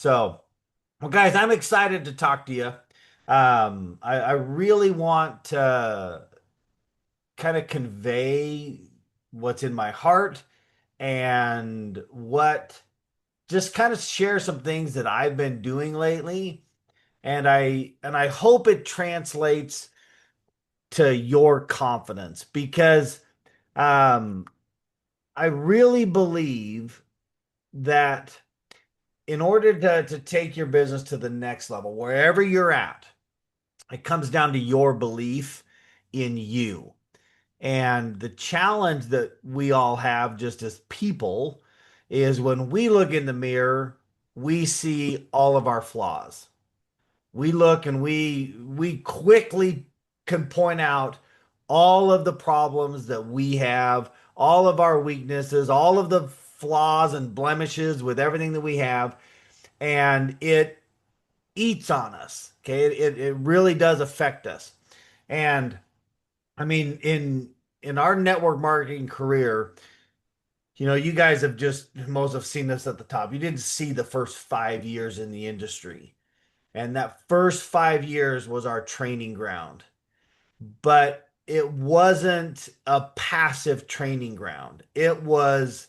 So, well, guys, I'm excited to talk to you. I really want to kind of convey what's in my heart and what just kind of share some things that I've been doing lately. And I hope it translates to your confidence because um, I really believe that in order to take your business to the next level, wherever you're at, it comes down to your belief in you. And the challenge that we all have just as people is when we look in the mirror, we see all of our flaws. We look and we quickly can point out all of the problems that we have, all of our weaknesses, all of the flaws and blemishes with everything that we have, and it eats on us. Okay, it really does affect us. And I mean, in our network marketing career, you guys have just most have seen this at the top. You didn't see the first 5 years in the industry. And that first 5 years was our training ground. But it wasn't a passive training ground. It was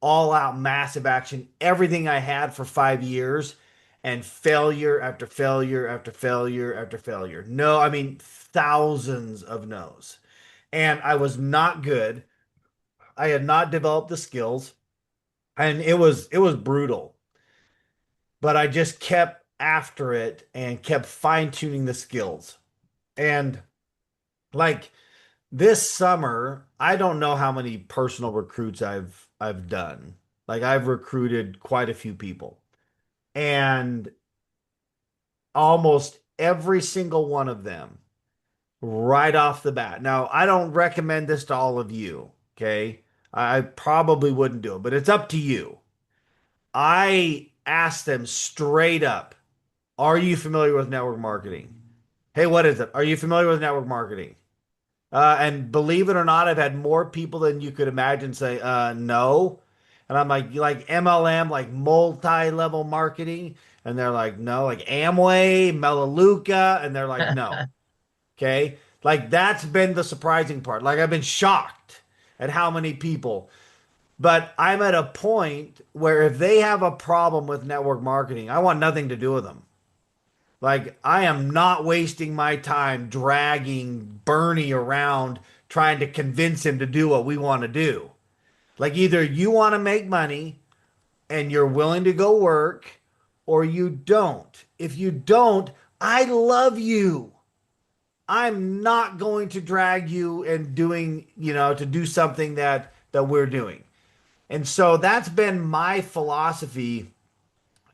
all out massive action. Everything I had for 5 years and failure after failure after failure after failure. No, I mean, thousands of no's. And I was not good. I had not developed the skills and it was brutal. But I just kept after it and kept fine tuning the skills. And like this summer, I don't know how many personal recruits I've done. Like I've recruited quite a few people. And almost every single one of them right off the bat. Now, I don't recommend this to all of you, okay? I probably wouldn't do it, but it's up to you. I asked them straight up, are you familiar with network marketing? Hey, what is it? Are you familiar with network marketing? And believe it or not, I've had more people than you could imagine say, no. And I'm like, you like MLM, like multi-level marketing? And they're like, no, like Amway, Melaleuca. And they're like, no. Okay. Like that's been the surprising part. Like I've been shocked at how many people. But I'm at a point where if they have a problem with network marketing, I want nothing to do with them. Like, I am not wasting my time dragging Bernie around trying to convince him to do what we want to do. Like, either you want to make money and you're willing to go work, or you don't. If you don't, I love you. I'm not going to drag you and to do something that we're doing. And so that's been my philosophy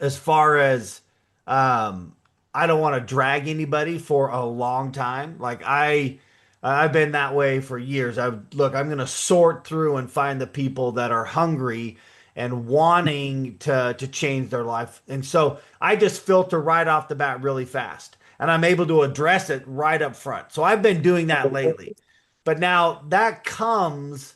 as far as um, I don't want to drag anybody for a long time. I've been that way for years. I'm going to sort through and find the people that are hungry and wanting to change their life. And so I just filter right off the bat really fast. And I'm able to address it right up front. So I've been doing that lately. But now that comes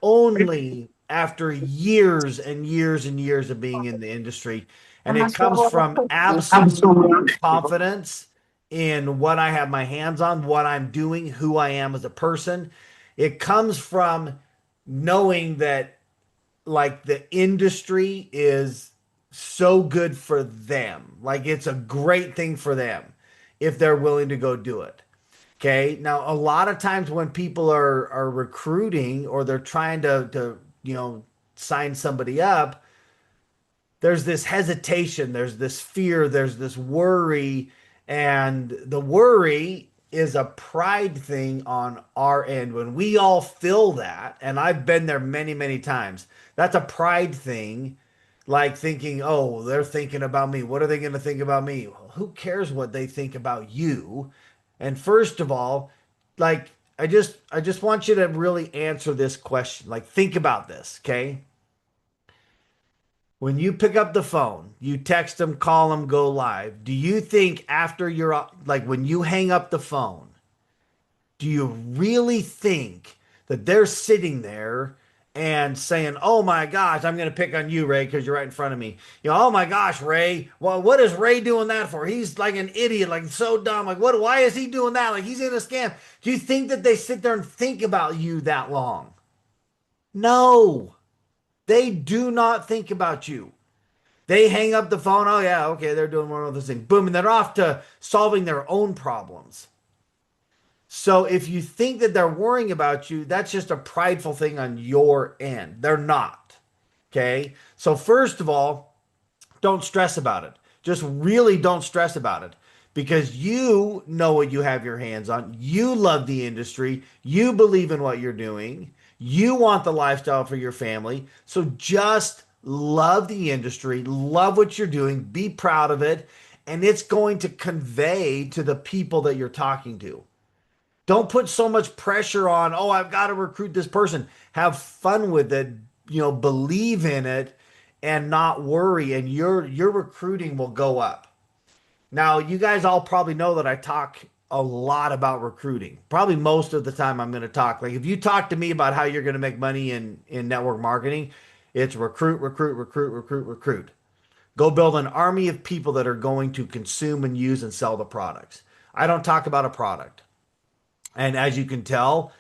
only after years and years and years of being in the industry. And it comes from absolute confidence in what I have my hands on, what I'm doing, who I am as a person. It comes from knowing that like the industry is so good for them. Like it's a great thing for them if they're willing to go do it. Okay. Now, a lot of times when people are recruiting or they're trying to sign somebody up, there's this hesitation, there's this fear, there's this worry, and the worry is a pride thing on our end. When we all feel that, and I've been there many, many times, that's a pride thing, like thinking, oh, they're thinking about me. What are they going to think about me? Who cares what they think about you? And first of all, like I just want you to really answer this question. Like think about this, okay? When you pick up the phone, you text them, call them, go live. Do you think after you're like when you hang up the phone, do you really think that they're sitting there and saying, "Oh my gosh, I'm going to pick on you, Ray, because you're right in front of me." Oh my gosh, Ray. Well, what is Ray doing that for? He's like an idiot, like so dumb. Like, what? Why is he doing that? Like, he's in a scam. Do you think that they sit there and think about you that long? No, they do not think about you. They hang up the phone. Oh yeah, okay, they're doing one of those things. Boom, and they're off to solving their own problems. So if you think that they're worrying about you, that's just a prideful thing on your end. They're not. Okay. So, first of all, don't stress about it. Just really don't stress about it because you know what you have your hands on. You love the industry. You believe in what you're doing. You want the lifestyle for your family. So, just love the industry, love what you're doing, be proud of it, and it's going to convey to the people that you're talking to. Don't put so much pressure on, oh, I've got to recruit this person. Have fun with it, believe in it and not worry and your recruiting will go up. Now, you guys all probably know that I talk a lot about recruiting. Probably most of the time I'm going to talk. Like if you talk to me about how you're going to make money in network marketing, it's recruit, recruit, recruit, recruit, recruit. Go build an army of people that are going to consume and use and sell the products. I don't talk about a product. And as you can tell,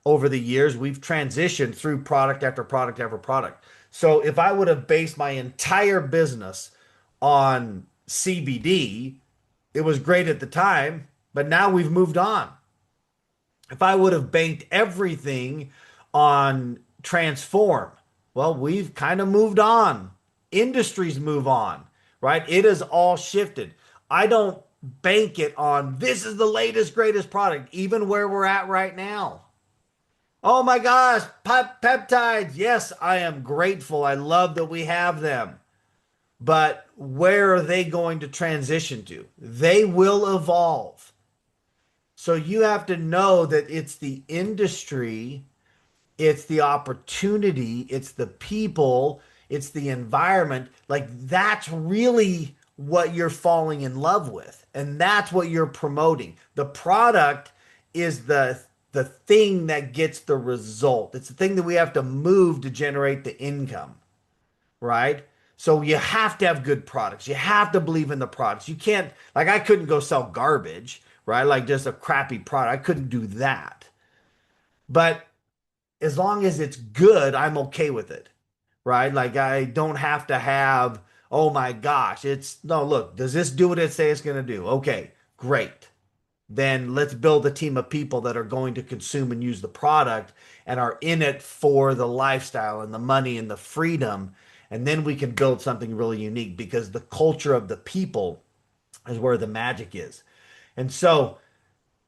over the years, we've transitioned through product after product after product. So if I would have based my entire business on CBD, it was great at the time, but now we've moved on. If I would have banked everything on Transform, well, we've kind of moved on. Industries move on, right? It has all shifted. I don't bank it on this is the latest, greatest product, even where we're at right now. Oh my gosh, peptides. Yes, I am grateful. I love that we have them. But where are they going to transition to? They will evolve. So you have to know that it's the industry, it's the opportunity, it's the people, it's the environment. Like that's really what you're falling in love with. And that's what you're promoting. The product is the thing that gets the result. It's the thing that we have to move to generate the income, right? So you have to have good products. You have to believe in the products. You can't like I couldn't go sell garbage, right? Like just a crappy product. I couldn't do that. But as long as it's good, I'm okay with it, right? Like I don't have to have, oh my gosh, it's no, look, does this do what it say it's going to do? Okay, great. Then let's build a team of people that are going to consume and use the product and are in it for the lifestyle and the money and the freedom. And then we can build something really unique because the culture of the people is where the magic is. And so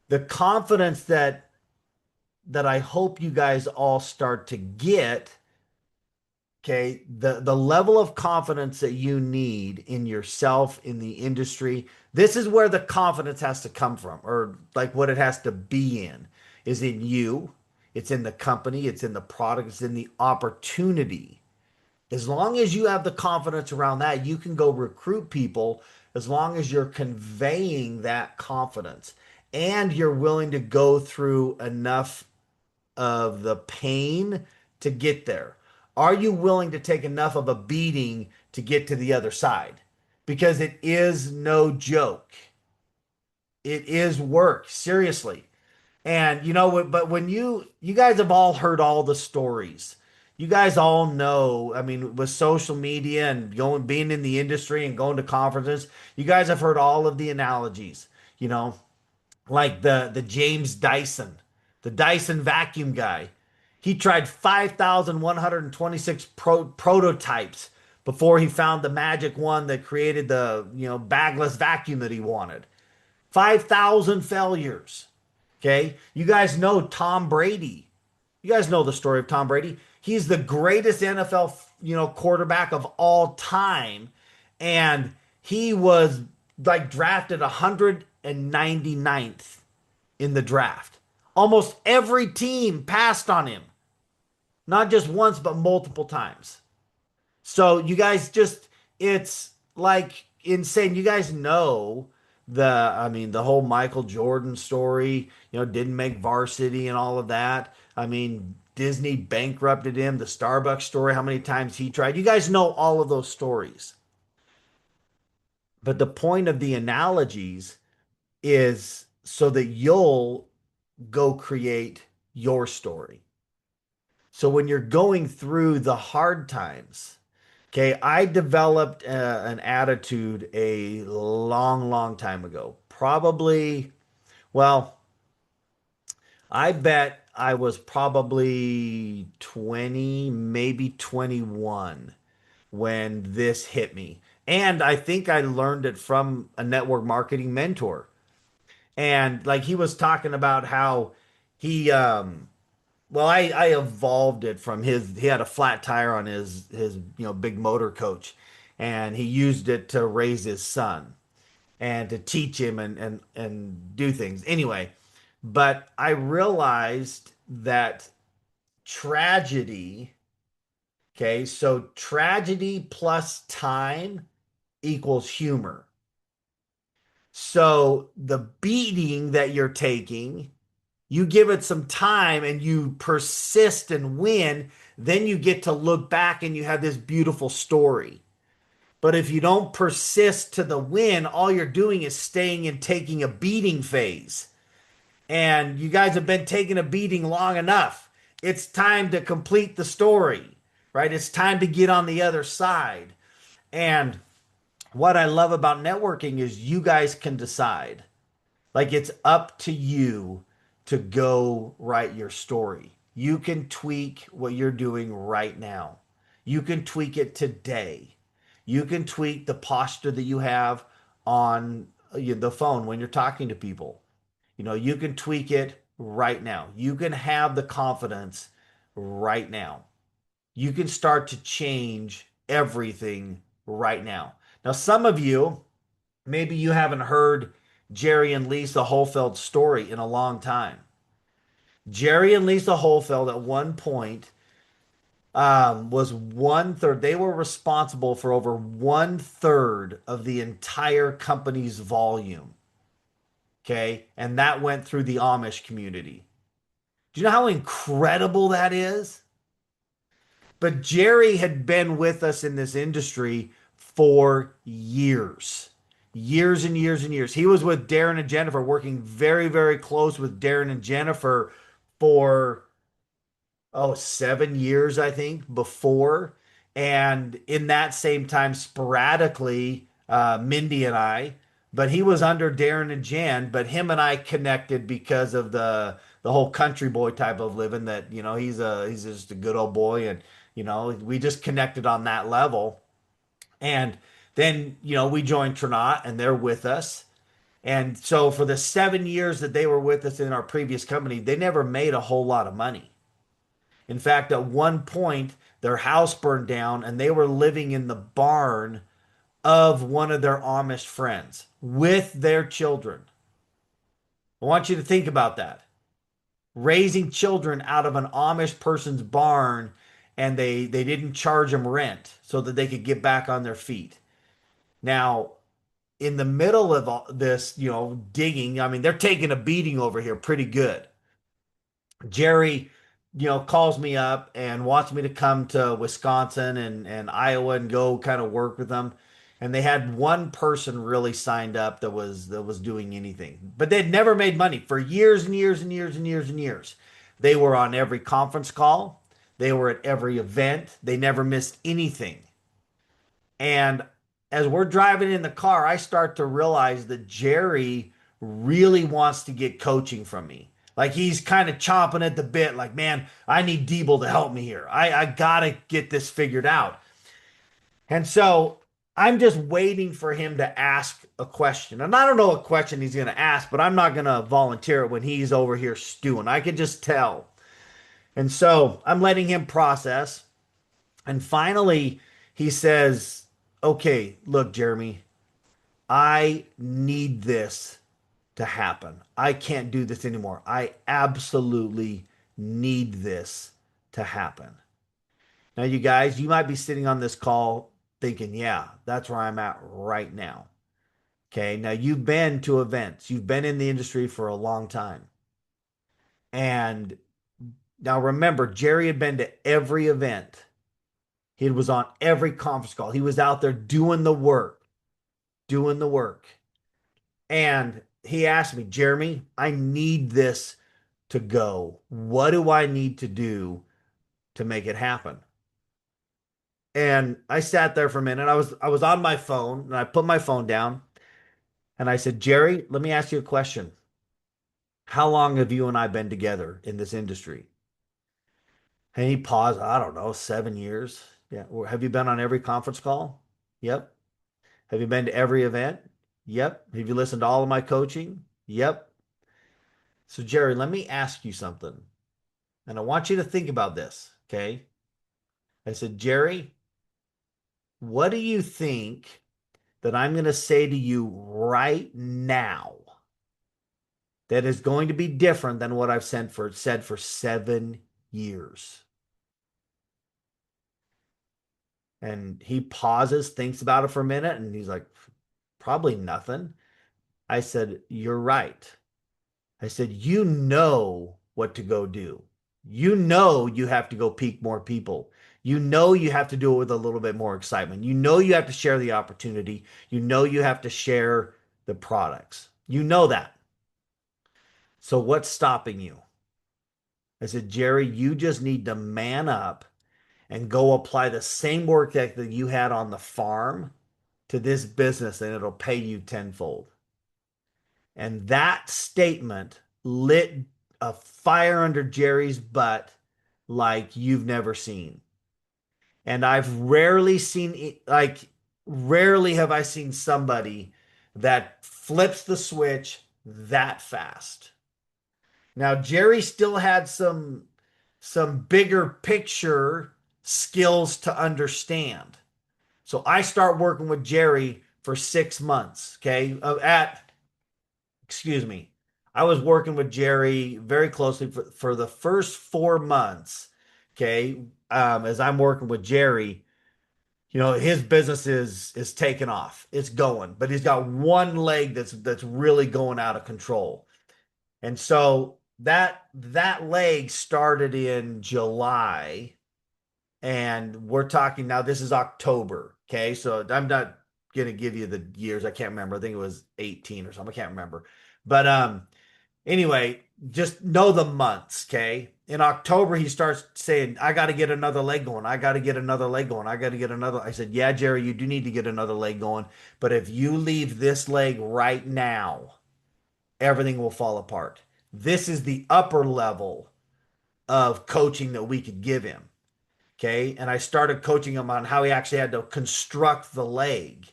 the confidence that I hope you guys all start to get, okay, the level of confidence that you need in yourself, in the industry, this is where the confidence has to come from, or like what it has to be in, is in you, it's in the company, it's in the product, it's in the opportunity. As long as you have the confidence around that, you can go recruit people as long as you're conveying that confidence and you're willing to go through enough of the pain to get there? Are you willing to take enough of a beating to get to the other side? Because it is no joke. It is work, seriously. And but when you guys have all heard all the stories. You guys all know, I mean, with social media and going being in the industry and going to conferences, you guys have heard all of the analogies, you know, like the James Dyson, the Dyson vacuum guy. He tried 5,126 prototypes before he found the magic one that created the, bagless vacuum that he wanted. 5,000 failures. Okay? You guys know Tom Brady. You guys know the story of Tom Brady. He's the greatest NFL, quarterback of all time and he was like drafted 199th in the draft. Almost every team passed on him, not just once, but multiple times. So you guys just, it's like insane. You guys know I mean, the whole Michael Jordan story, didn't make varsity and all of that. I mean, Disney bankrupted him, the Starbucks story, how many times he tried. You guys know all of those stories. But the point of the analogies is so that you'll go create your story. So when you're going through the hard times, okay, I developed an attitude a long, long time ago. Probably, well, I bet I was probably 20, maybe 21 when this hit me. And I think I learned it from a network marketing mentor. And like he was talking about how he well, I evolved it from he had a flat tire on his big motor coach, and he used it to raise his son and to teach him and do things. Anyway, but I realized that tragedy, okay, so tragedy plus time equals humor. So the beating that you're taking, you give it some time and you persist and win, then you get to look back and you have this beautiful story. But if you don't persist to the win, all you're doing is staying and taking a beating phase. And you guys have been taking a beating long enough. It's time to complete the story, right? It's time to get on the other side. And what I love about networking is you guys can decide. Like it's up to you to go write your story. You can tweak what you're doing right now. You can tweak it today. You can tweak the posture that you have on the phone when you're talking to people. You can tweak it right now. You can have the confidence right now. You can start to change everything right now. Now, some of you, maybe you haven't heard Jerry and Lisa Holfeld story in a long time. Jerry and Lisa Holfeld at one point was one third. They were responsible for over one third of the entire company's volume. Okay. And that went through the Amish community. Do you know how incredible that is? But Jerry had been with us in this industry for years, years and years and years. He was with Darren and Jennifer, working very, very close with Darren and Jennifer for 7 years, I think, before. And in that same time, sporadically, Mindy and I, but he was under Darren and Jan, but him and I connected because of the whole country boy type of living that, he's just a good old boy. And, we just connected on that level. And then, we joined Trinot and they're with us. And so for the 7 years that they were with us in our previous company, they never made a whole lot of money. In fact, at one point, their house burned down and they were living in the barn of one of their Amish friends with their children. I want you to think about that. Raising children out of an Amish person's barn, and they didn't charge them rent so that they could get back on their feet. Now, in the middle of all this, digging, I mean, they're taking a beating over here pretty good. Jerry, calls me up and wants me to come to Wisconsin and Iowa and go kind of work with them. And they had one person really signed up that was doing anything, but they'd never made money for years and years and years and years and years. They were on every conference call. They were at every event. They never missed anything. And as we're driving in the car, I start to realize that Jerry really wants to get coaching from me. Like he's kind of chomping at the bit, like, man, I need Diebel to help me here. I gotta get this figured out. And so I'm just waiting for him to ask a question. And I don't know what question he's gonna ask, but I'm not gonna volunteer it when he's over here stewing. I can just tell. And so I'm letting him process. And finally, he says, okay, look, Jeremy, I need this to happen. I can't do this anymore. I absolutely need this to happen. Now, you guys, you might be sitting on this call thinking, yeah, that's where I'm at right now. Okay. Now, you've been to events, you've been in the industry for a long time. And Now remember, Jerry had been to every event. He was on every conference call. He was out there doing the work, doing the work. And he asked me, Jeremy, I need this to go. What do I need to do to make it happen? And I sat there for a minute. I was on my phone and I put my phone down and I said, Jerry, let me ask you a question. How long have you and I been together in this industry? And he paused, I don't know, 7 years. Yeah. Well, have you been on every conference call? Yep. Have you been to every event? Yep. Have you listened to all of my coaching? Yep. So, Jerry, let me ask you something. And I want you to think about this. Okay. I said, Jerry, what do you think that I'm going to say to you right now that is going to be different than what I've said for 7 years? And he pauses, thinks about it for a minute, and he's like, probably nothing. I said, you're right. I said, you know what to go do. You know you have to go peak more people. You know you have to do it with a little bit more excitement. You know you have to share the opportunity. You know you have to share the products. You know that. So what's stopping you? I said, Jerry, you just need to man up and go apply the same work ethic that you had on the farm to this business and it'll pay you tenfold. And that statement lit a fire under Jerry's butt like you've never seen. And I've rarely seen, like, rarely have I seen somebody that flips the switch that fast. Now, Jerry still had some bigger picture skills to understand. So I start working with Jerry for 6 months, okay? Excuse me. I was working with Jerry very closely for the first 4 months, okay? As I'm working with Jerry, his business is taking off. It's going, but he's got one leg that's really going out of control. And so that leg started in July, and we're talking now. This is October. Okay, so I'm not gonna give you the years. I can't remember. I think it was 18 or something. I can't remember. But anyway, just know the months. Okay, in October he starts saying, "I got to get another leg going. I got to get another leg going. I got to get another." I said, "Yeah, Jerry, you do need to get another leg going. But if you leave this leg right now, everything will fall apart. This is the upper level of coaching that we could give him." Okay. And I started coaching him on how he actually had to construct the leg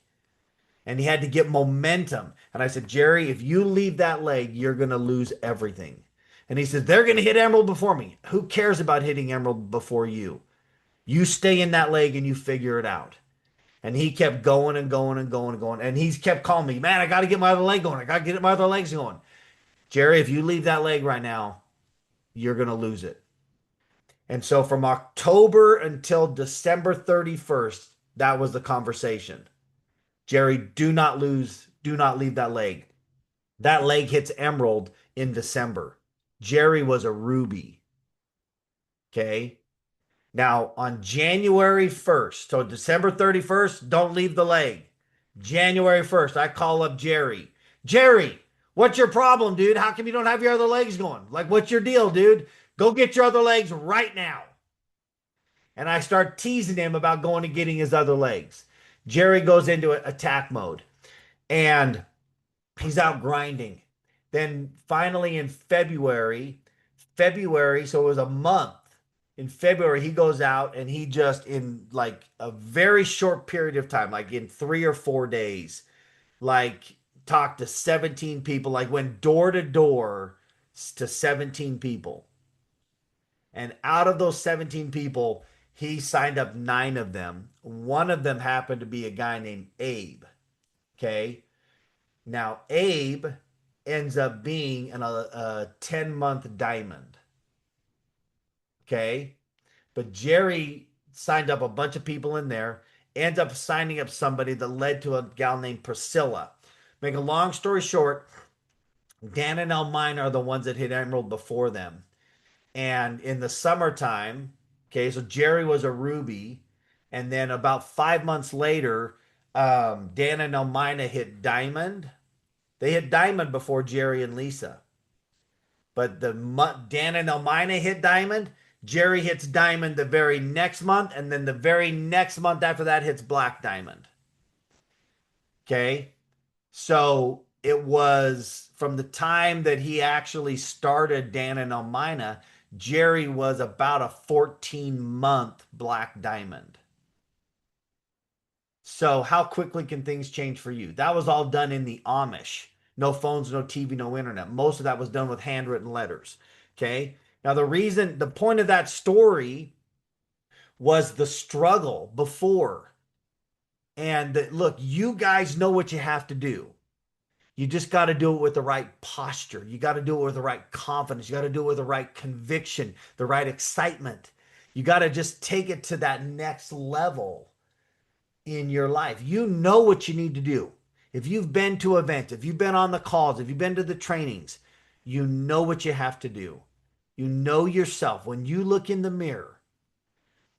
and he had to get momentum. And I said, Jerry, if you leave that leg, you're going to lose everything. And he said, they're going to hit Emerald before me. Who cares about hitting Emerald before you? You stay in that leg and you figure it out. And he kept going and going and going and going. And he's kept calling me, man, I got to get my other leg going. I got to get my other legs going. Jerry, if you leave that leg right now, you're going to lose it. And so from October until December 31st, that was the conversation. Jerry, do not leave that leg. That leg hits Emerald in December. Jerry was a ruby. Okay. Now on January 1st, so December 31st, don't leave the leg. January 1st, I call up Jerry. Jerry, what's your problem, dude? How come you don't have your other legs going? Like, what's your deal, dude? Go get your other legs right now. And I start teasing him about going and getting his other legs. Jerry goes into attack mode and he's out grinding. Then finally in February, so it was a month. In February, he goes out and he just, in like a very short period of time, like in 3 or 4 days, like talked to 17 people, like went door to door to 17 people. And out of those 17 people, he signed up 9 of them. One of them happened to be a guy named Abe. Okay. Now, Abe ends up being a 10-month diamond. Okay. But Jerry signed up a bunch of people in there, ends up signing up somebody that led to a gal named Priscilla. Make a long story short, Dan and Elmine are the ones that hit Emerald before them. And in the summertime, okay, so Jerry was a Ruby. And then about 5 months later, Dan and Elmina hit Diamond. They hit Diamond before Jerry and Lisa. But Dan and Elmina hit Diamond. Jerry hits Diamond the very next month. And then the very next month after that hits Black Diamond. Okay. So it was from the time that he actually started Dan and Elmina, Jerry was about a 14-month Black Diamond. So how quickly can things change for you? That was all done in the Amish. No phones, no TV, no internet. Most of that was done with handwritten letters. Okay. Now, the point of that story was the struggle before. And that, look, you guys know what you have to do. You just got to do it with the right posture. You got to do it with the right confidence. You got to do it with the right conviction, the right excitement. You got to just take it to that next level in your life. You know what you need to do. If you've been to events, if you've been on the calls, if you've been to the trainings, you know what you have to do. You know yourself. When you look in the mirror,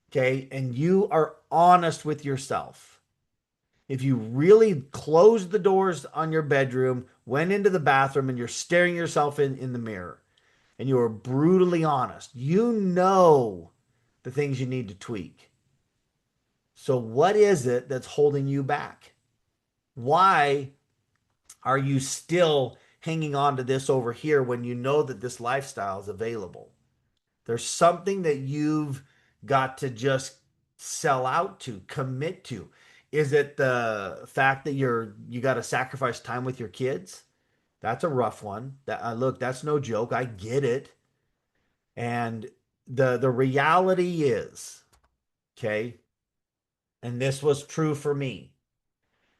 okay, and you are honest with yourself, if you really closed the doors on your bedroom, went into the bathroom, and you're staring yourself in the mirror, and you are brutally honest, you know the things you need to tweak. So, what is it that's holding you back? Why are you still hanging on to this over here when you know that this lifestyle is available? There's something that you've got to just sell out to, commit to. Is it the fact that you got to sacrifice time with your kids? That's a rough one. That look, that's no joke. I get it. And the reality is, okay, and this was true for me.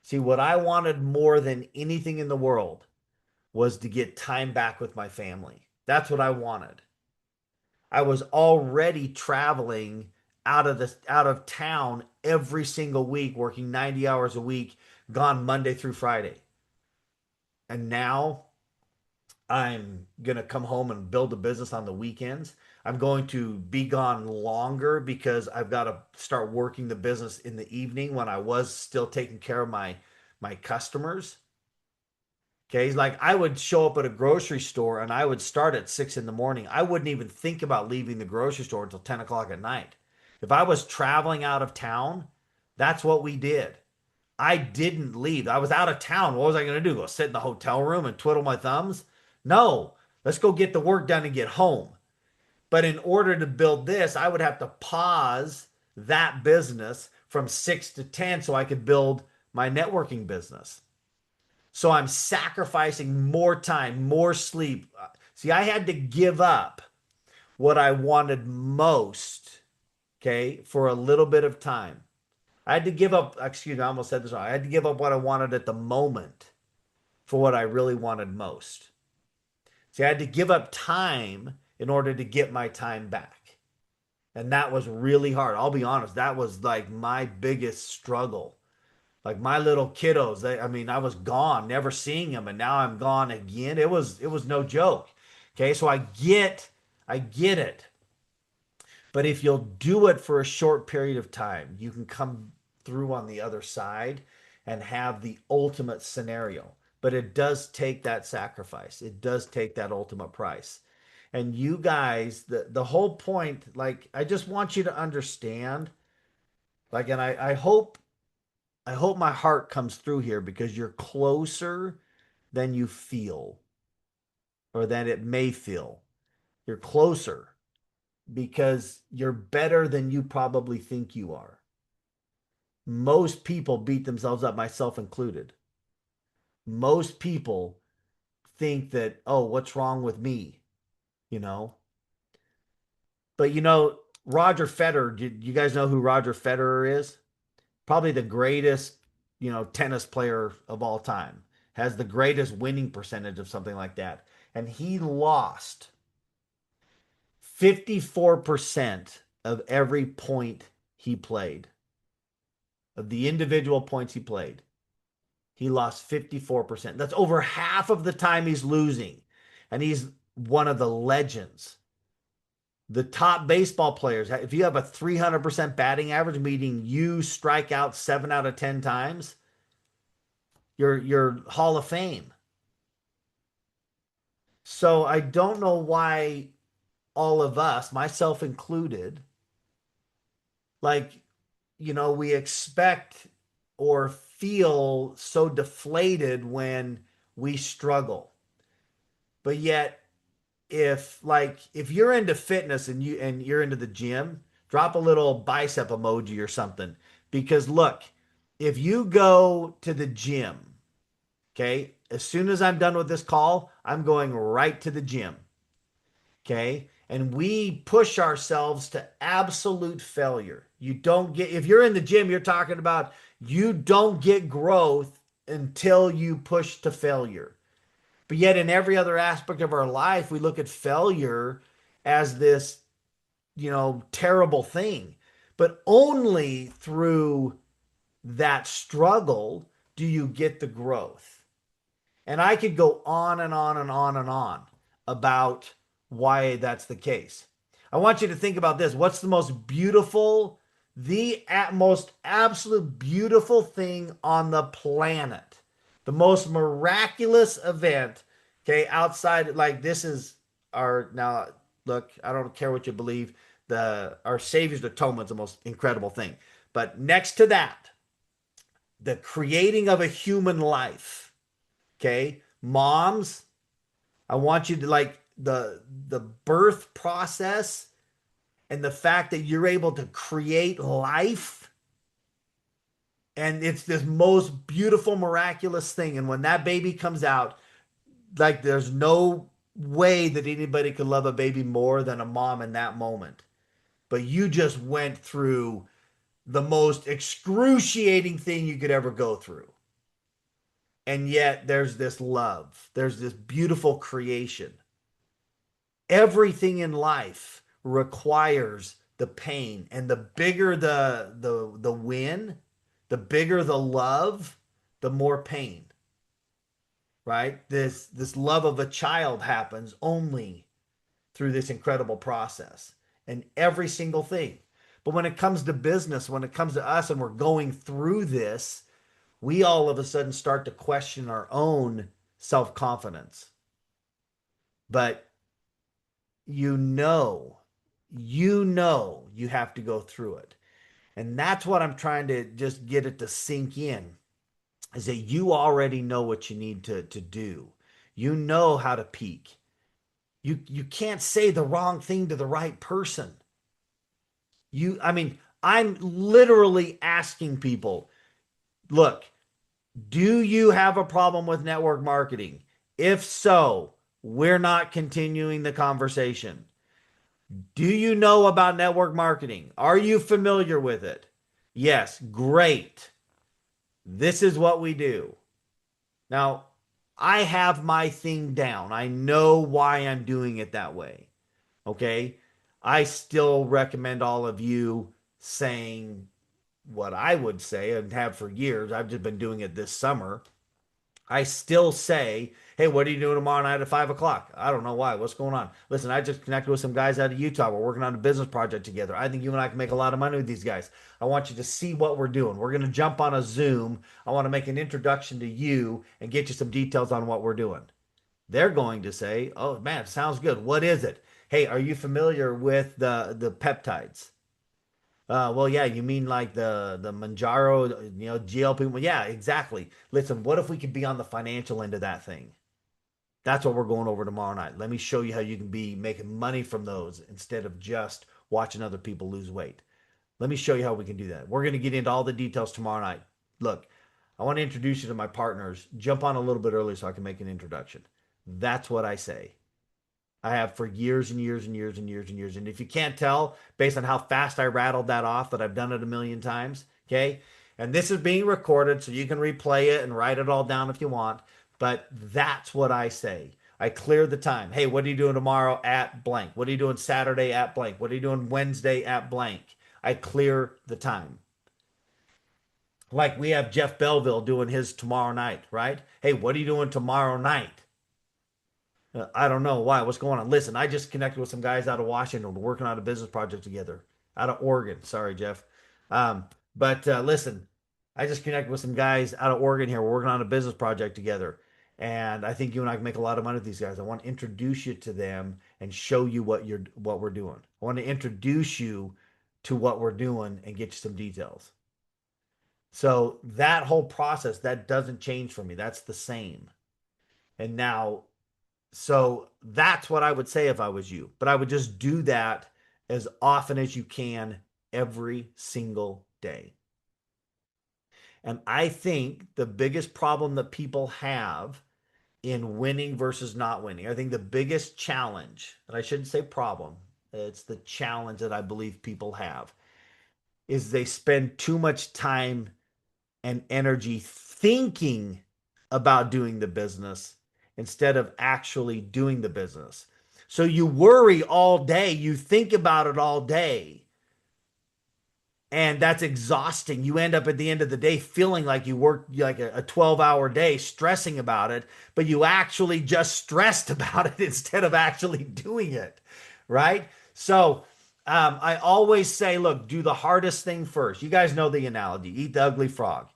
See, what I wanted more than anything in the world was to get time back with my family. That's what I wanted. I was already traveling out of town every single week, working 90 hours a week, gone Monday through Friday. And now I'm going to come home and build a business on the weekends. I'm going to be gone longer because I've got to start working the business in the evening when I was still taking care of my customers. Okay, like I would show up at a grocery store and I would start at 6 in the morning. I wouldn't even think about leaving the grocery store until 10 o'clock at night. If I was traveling out of town, that's what we did. I didn't leave. I was out of town. What was I going to do? Go sit in the hotel room and twiddle my thumbs? No, let's go get the work done and get home. But in order to build this, I would have to pause that business from 6 to 10 so I could build my networking business. So I'm sacrificing more time, more sleep. See, I had to give up what I wanted most, okay, for a little bit of time. I had to give up, excuse me, I almost said this wrong. I had to give up what I wanted at the moment for what I really wanted most. See, I had to give up time in order to get my time back. And that was really hard. I'll be honest, that was like my biggest struggle. Like my little kiddos, I mean, I was gone, never seeing them, and now I'm gone again. It was no joke. Okay, so I get it. But if you'll do it for a short period of time, you can come through on the other side and have the ultimate scenario. But it does take that sacrifice. It does take that ultimate price. And you guys, the whole point, like I just want you to understand, like, and I hope my heart comes through here because you're closer than you feel or than it may feel. You're closer because you're better than you probably think you are. Most people beat themselves up, myself included. Most people think that, oh, what's wrong with me? You know? But Roger Federer, do you guys know who Roger Federer is? Probably the greatest, tennis player of all time. Has the greatest winning percentage of something like that. And he lost 54% of every point he played, of the individual points he played. He lost 54%. That's over half of the time he's losing. And he's one of the legends. The top baseball players, if you have a 300% batting average, meaning you strike out 7 out of 10 times, you're Hall of Fame. So I don't know why all of us, myself included, like, we expect or feel so deflated when we struggle. But yet, if you're into fitness and you're into the gym, drop a little bicep emoji or something. Because look, if you go to the gym, okay, as soon as I'm done with this call, I'm going right to the gym. Okay. And we push ourselves to absolute failure. If you're in the gym, you're talking about you don't get growth until you push to failure. But yet, in every other aspect of our life, we look at failure as this, terrible thing. But only through that struggle do you get the growth. And I could go on and on and on and on about why that's the case. I want you to think about this. What's the most beautiful, most absolute beautiful thing on the planet? The most miraculous event, okay, outside, like this is now look, I don't care what you believe, our Savior's atonement is the most incredible thing. But next to that, the creating of a human life. Okay, moms, I want you to like the birth process and the fact that you're able to create life, and it's this most beautiful miraculous thing. And when that baby comes out, like there's no way that anybody could love a baby more than a mom in that moment. But you just went through the most excruciating thing you could ever go through. And yet there's this love, there's this beautiful creation. Everything in life requires the pain, and the bigger the win, the bigger the love, the more pain. Right? This love of a child happens only through this incredible process, and every single thing. But when it comes to business, when it comes to us and we're going through this, we all of a sudden start to question our own self-confidence. But you know, you have to go through it. And that's what I'm trying to just get it to sink in, is that you already know what you need to do. You know how to peak. You can't say the wrong thing to the right person. I mean, I'm literally asking people, look, do you have a problem with network marketing? If so, we're not continuing the conversation. Do you know about network marketing? Are you familiar with it? Yes, great. This is what we do. Now, I have my thing down. I know why I'm doing it that way. Okay. I still recommend all of you saying what I would say and have for years. I've just been doing it this summer. I still say, hey, what are you doing tomorrow night at 5 o'clock? I don't know why. What's going on? Listen, I just connected with some guys out of Utah. We're working on a business project together. I think you and I can make a lot of money with these guys. I want you to see what we're doing. We're going to jump on a Zoom. I want to make an introduction to you and get you some details on what we're doing. They're going to say, oh man, sounds good. What is it? Hey, are you familiar with the peptides? Well, yeah, you mean like the Manjaro, GLP? Well, yeah, exactly. Listen, what if we could be on the financial end of that thing? That's what we're going over tomorrow night. Let me show you how you can be making money from those instead of just watching other people lose weight. Let me show you how we can do that. We're going to get into all the details tomorrow night. Look, I want to introduce you to my partners. Jump on a little bit early so I can make an introduction. That's what I say. I have for years and years and years and years and years. And if you can't tell, based on how fast I rattled that off, that I've done it a million times, okay? And this is being recorded, so you can replay it and write it all down if you want. But that's what I say. I clear the time. Hey, what are you doing tomorrow at blank? What are you doing Saturday at blank? What are you doing Wednesday at blank? I clear the time. Like we have Jeff Belleville doing his tomorrow night, right? Hey, what are you doing tomorrow night? I don't know why. What's going on? Listen, I just connected with some guys out of Washington. We're working on a business project together. Out of Oregon. Sorry, Jeff. Um, but listen, I just connected with some guys out of Oregon here. We're working on a business project together. And I think you and I can make a lot of money with these guys. I want to introduce you to them and show you what we're doing. I want to introduce you to what we're doing and get you some details. So that whole process, that doesn't change for me. That's the same. And now, so that's what I would say if I was you. But I would just do that as often as you can every single day. And I think the biggest problem that people have in winning versus not winning, I think the biggest challenge, and I shouldn't say problem, it's the challenge that I believe people have, is they spend too much time and energy thinking about doing the business instead of actually doing the business. So you worry all day, you think about it all day, and that's exhausting. You end up at the end of the day feeling like you worked like a 12-hour day, stressing about it, but you actually just stressed about it instead of actually doing it, right? So I always say, look, do the hardest thing first. You guys know the analogy, eat the ugly frog.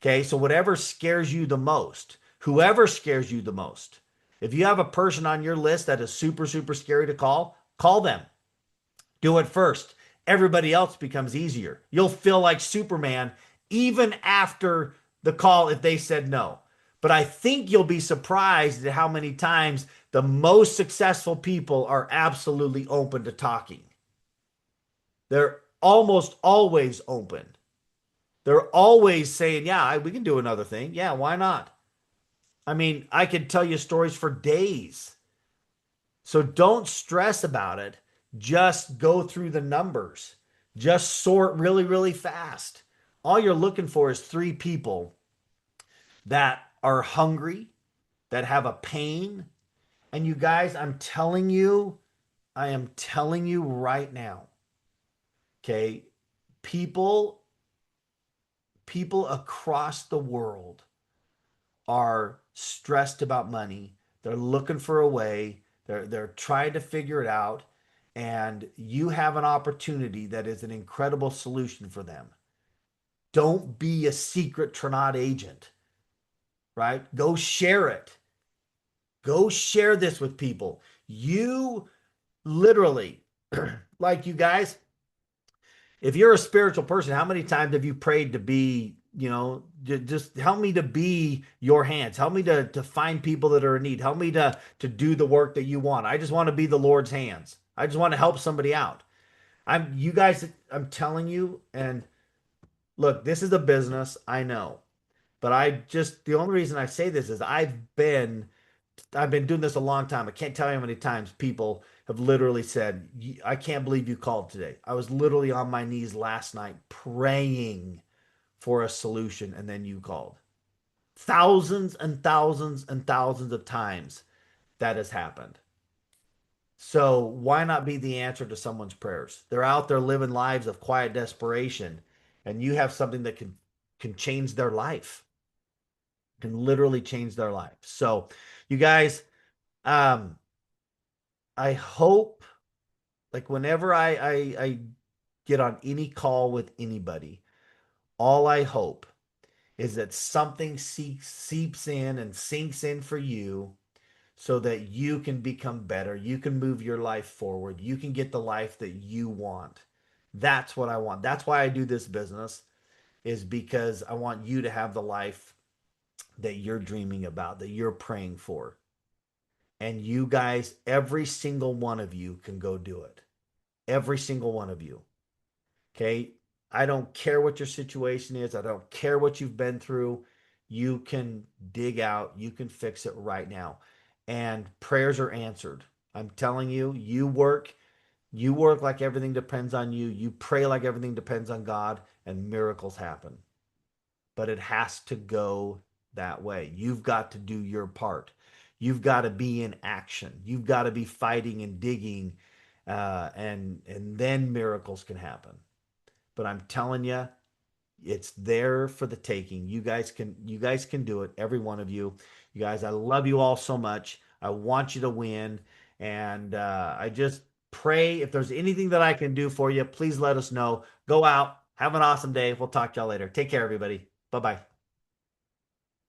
Okay, so whatever scares you the most, whoever scares you the most, if you have a person on your list that is super, super scary to call them. Do it first. Everybody else becomes easier. You'll feel like Superman even after the call if they said no. But I think you'll be surprised at how many times the most successful people are absolutely open to talking. They're almost always open. They're always saying, yeah, we can do another thing. Yeah, why not? I mean, I could tell you stories for days. So don't stress about it. Just go through the numbers. Just sort really, really fast. All you're looking for is three people that are hungry, that have a pain. And you guys, I am telling you right now, okay, people, people across the world are stressed about money. They're looking for a way. They're trying to figure it out. And you have an opportunity that is an incredible solution for them. Don't be a secret Trinad agent, right? Go share it. Go share this with people. You literally, like you guys, if you're a spiritual person, how many times have you prayed to be, just help me to be your hands. Help me to find people that are in need. Help me to do the work that you want. I just want to be the Lord's hands. I just want to help somebody out. You guys, I'm telling you, and look, this is a business, I know. But the only reason I say this is I've been doing this a long time. I can't tell you how many times people have literally said, I can't believe you called today. I was literally on my knees last night praying for a solution, and then you called. Thousands and thousands and thousands of times that has happened. So why not be the answer to someone's prayers? They're out there living lives of quiet desperation, and you have something that can change their life, can literally change their life. So, you guys, um, I hope like whenever I get on any call with anybody, all I hope is that something seeps in and sinks in for you so that you can become better. You can move your life forward. You can get the life that you want. That's what I want. That's why I do this business, is because I want you to have the life that you're dreaming about, that you're praying for. And you guys, every single one of you can go do it. Every single one of you. Okay. I don't care what your situation is. I don't care what you've been through. You can dig out, you can fix it right now. And prayers are answered. I'm telling you, you work like everything depends on you. You pray like everything depends on God, and miracles happen. But it has to go that way. You've got to do your part. You've got to be in action. You've got to be fighting and digging, and then miracles can happen. But I'm telling you, it's there for the taking. You guys can do it. Every one of you. You guys, I love you all so much. I want you to win. And I just pray if there's anything that I can do for you, please let us know. Go out, have an awesome day. We'll talk to y'all later. Take care, everybody. Bye bye.